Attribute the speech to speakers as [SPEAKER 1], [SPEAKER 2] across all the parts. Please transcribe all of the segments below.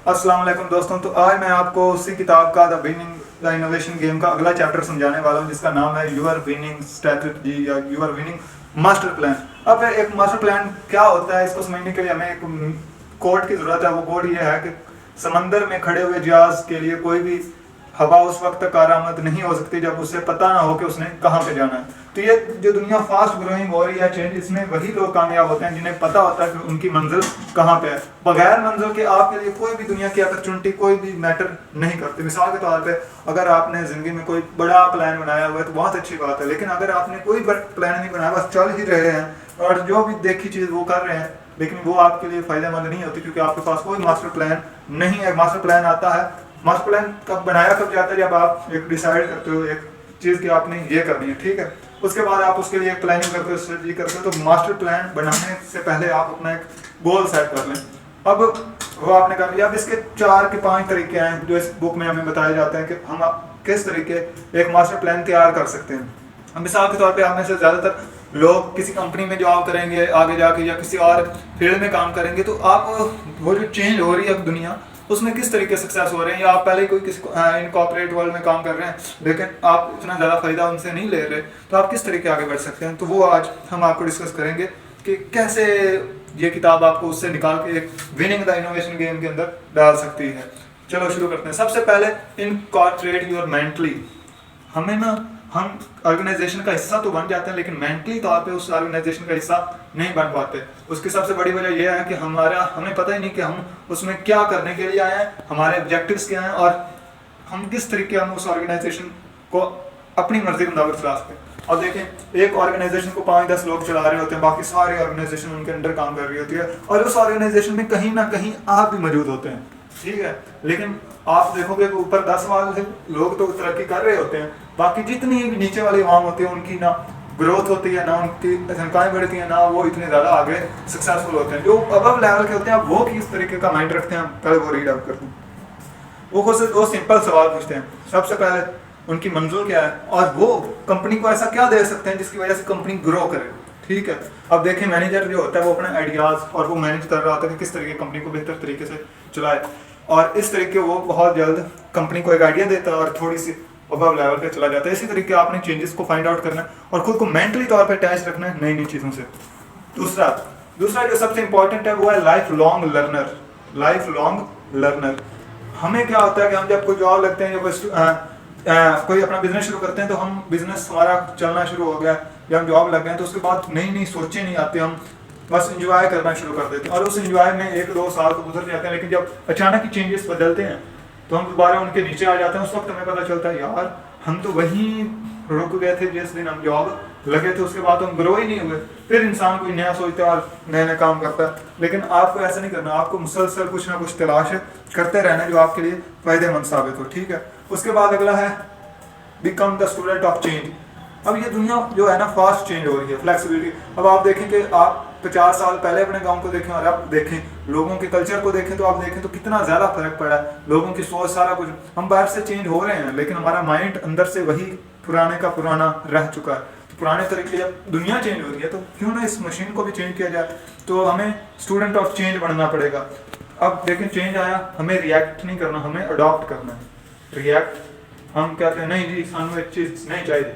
[SPEAKER 1] अस्सलाम वालेकुम दोस्तों। तो आज मैं आपको उसी किताब का द इनोवेशन गेम का अगला चैप्टर समझाने वाला हूँ, जिसका नाम है यूर विनिंग स्ट्रेटजी या यूर विनिंग मास्टर प्लान। अब एक मास्टर प्लान क्या होता है, इसको समझने के लिए हमें एक कोड की ज़रूरत है। वो कोड ये है कि समंदर में खड़े हुए जहाज़ के लिए कोई भी हवा उस वक्त तक आरामद नहीं हो सकती जब उसे पता ना हो कि उसने कहाँ पे जाना है। तो ये जो दुनिया फास्ट ग्रोइंग हो रही है चेंज, इसमें वही लोग कामयाब होते हैं जिन्हें पता होता है कि उनकी मंजिल कहाँ पे है। बगैर मंजिल के आपके लिए कोई भी दुनिया की अपॉर्चुनिटी कोई भी मैटर नहीं करती। मिसाल के तौर पे अगर आपने ज़िंदगी में कोई बड़ा प्लान बनाया हुआ है तो बहुत अच्छी बात है, लेकिन अगर आपने कोई प्लान नहीं बनाया, बस चल ही रहे हैं और जो भी देखी चीज़ वो कर रहे हैं, लेकिन वो आपके लिए फ़ायदेमंद नहीं होती क्योंकि आपके पास कोई मास्टर प्लान नहीं है। मास्टर प्लान आता है, मास्टर प्लान कब बनाया कब जाता है, जब आप एक डिसाइड करते हो एक चीज़ की आपने ये करनी है, ठीक है। उसके बाद आप उसके लिए प्लानिंग करते हो, स्ट्रेटजी करते हो। तो मास्टर प्लान बनाने से पहले आप अपना एक गोल सेट कर लें। अब वो आपने कर लिया। अब इसके 4 के 5 तरीके हैं जो इस बुक में हमें बताए जाते हैं कि हम किस तरीके एक मास्टर प्लान तैयार कर सकते हैं। मिसाल के तौर पे आप में से ज़्यादातर लोग किसी कंपनी में जॉब करेंगे आगे जाके या किसी और फील्ड में काम करेंगे, तो आप वो जो चेंज हो रही है अब दुनिया, उसमें किस तरीके से सक्सेस हो रहे हैं, या आप पहले कोई किसी इन कॉर्पोरेट वर्ल्ड में काम कर रहे हैं लेकिन आप इतना ज़्यादा फ़ायदा उनसे नहीं ले रहे, तो आप किस तरीके आगे बढ़ सकते हैं। तो वो आज हम आपको डिस्कस करेंगे कि कैसे ये किताब आपको उससे निकाल के एक विनिंग द इनोवेशन गेम के अंदर डाल सकती है। चलो शुरू करते हैं। सबसे पहले इनकॉर्पोरेट योर मेंटली। हमें ना हम ऑर्गेनाइजेशन का हिस्सा तो बन जाते हैं लेकिन मेंटली तौर पे उस ऑर्गेनाइजेशन का हिस्सा नहीं बन पाते। उसकी सबसे बड़ी वजह यह है कि हमें पता ही नहीं कि हम उसमें क्या करने के लिए आए हैं, हमारे ऑब्जेक्टिव्स क्या हैं और हम किस तरीके हम उस ऑर्गेनाइजेशन को अपनी मर्जी के मुताबिक चला सकते हैं। और देखें, एक ऑर्गेनाइजेशन को 5-10 लोग चला रहे होते हैं, बाकी सारी ऑर्गेनाइजेशन उनके अंडर काम कर रही होती है और उस ऑर्गेनाइजेशन में कहीं ना कहीं आप भी मौजूद होते हैं, ठीक है। लेकिन आप देखोगे कि ऊपर 10 वाले लोग तो तरक्की कर रहे होते हैं, बाकी जितनी भी नीचे वाली आवाम होती है उनकी ना ग्रोथ होती है, ना उनकी तनख्वाहें बढ़ती हैं, ना वो इतने ज़्यादा आगे सक्सेसफुल होते हैं। जो अबव लेवल के होते हैं वो किस तरीके का माइंड रखते हैं, पहले वो रीड आउट करते हैं। वो खुद से 2 सिंपल सवाल पूछते हैं। सबसे पहले उनकी मंजिल क्या है और वो कंपनी को ऐसा क्या दे सकते हैं जिसकी वजह से कंपनी ग्रो करे, ठीक है। अब देखें, मैनेजर जो होता है वो अपने आइडियाज़ और वो मैनेज कर रहा होता है कि किस तरीके कंपनी को बेहतर तरीके से चलाए, और इस तरीके वो बहुत जल्द कंपनी को एक आइडिया देता है और थोड़ी सी अबव लेवल पे चला जाता है। इसी तरीके आपने चेंजेस को फाइंड आउट करना है और खुद को मेंटली तौर पे अटैच रखना है नई नई चीज़ों से। दूसरा जो सबसे इंपॉर्टेंट है वो है life long learner. Life long learner. हमें क्या होता है कि हम जब कोई जॉब लगते हैं या कोई अपना बिजनेस शुरू करते हैं, तो हम बिजनेस हमारा चलना शुरू हो गया या हम जॉब लग गए हैं, तो उसके बाद नई नई सोचें नहीं आती, हम बस इंजॉय करना शुरू कर देते हैं और उस इंजॉय में 1-2 साल तो गुजर जाते हैं। लेकिन जब अचानक ही चेंजेस बदलते हैं तो हम दोबारा उनके नीचे आ जाते हैं। उस वक्त हमें पता चलता है यार हम तो वहीं रुक गए थे जिस दिन हम जॉब लगे थे, उसके बाद तो हम ग्रो ही नहीं हुए। फिर इंसान कोई नया सोचता है और नया नया काम करता है, लेकिन आपको ऐसा नहीं करना। आपको मुसलसल कुछ ना कुछ तलाश करते रहना जो आपके लिए फ़ायदेमंद साबित हो, ठीक है। उसके बाद अगला है become the student of change. अब ये दुनिया जो है ना फास्ट चेंज हो रही है, फ्लेक्सिबिलिटी। अब आप देखें कि आप 50 साल पहले अपने गांव को देखें और अब देखें, लोगों के कल्चर को देखें, तो आप देखें तो कितना ज़्यादा फर्क पड़ा है। लोगों की सोच, सारा कुछ। हम बाहर से चेंज हो रहे हैं लेकिन हमारा माइंड अंदर से वही पुराने का पुराना रह चुका है। तो पुराने तरीके, जब दुनिया चेंज हो रही है तो क्यों ना इस मशीन को भी चेंज किया जाए। तो हमें स्टूडेंट ऑफ चेंज बनना पड़ेगा। अब देखें, चेंज आया, हमें रिएक्ट नहीं करना, हमें अडॉप्ट करना है। रिएक्ट, हम कहते हैं नहीं जी सानू एक चीज़ नहीं चाहिए,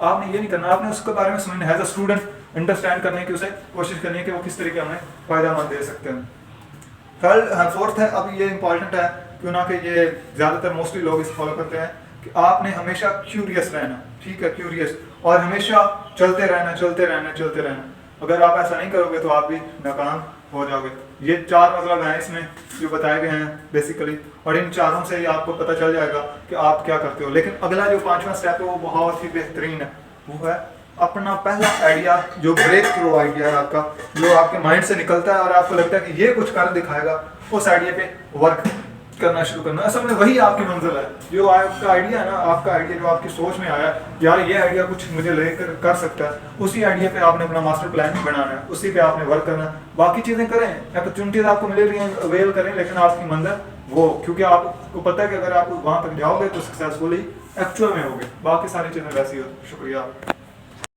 [SPEAKER 1] आपने ये नहीं करना, आपने उसके बारे में समझना है। एज अ स्टूडेंट अंडरस्टैंड करने की उसे कोशिश करनी है कि वो किस तरीके हमें फ़ायदा दे सकते हैं। फोर्थ है, अब ये इंपॉर्टेंट है क्यों ना कि ये ज़्यादातर मोस्टली लोग इसे फॉलो करते हैं, कि आपने हमेशा क्यूरियस रहना, ठीक है, क्यूरियस, और हमेशा चलते रहना, चलते रहना, चलते रहना। अगर आप ऐसा नहीं करोगे तो आप भी नाकाम हो जाओगे। ये 4 मतलब हैं इसमें जो बताए गए हैं बेसिकली, और इन चारों से ही आपको पता चल जाएगा कि आप क्या करते हो। लेकिन अगला जो 5वां स्टेप है वो बहुत ही बेहतरीन है। वो है अपना पहला आइडिया, जो ब्रेक थ्रू आइडिया है आपका, जो आपके माइंड से निकलता है और आपको लगता है कि ये कुछ कर दिखाएगा, उस आइडिया पे वर्क करना शुरू करना। असल में वही आपकी मंजिल है। जो आपका आइडिया है ना, आपका आइडिया जो आपकी सोच में आया, यार ये आइडिया कुछ मुझे लेकर कर सकता है, उसी आइडिया पे आपने अपना मास्टर प्लान बनाना है, उसी पे आपने वर्क करना है। बाकी चीज़ें करें, अपॉर्चुनिटीज आपको मिल रही हैं, अवेल करें, लेकिन आपकी मंजिल वो, क्योंकि आपको पता है कि अगर आप वहाँ तक जाओगे तो सक्सेसफुली एक्चुअल में होगे। बाकी सारी चीज़ें वैसी हो। शुक्रिया।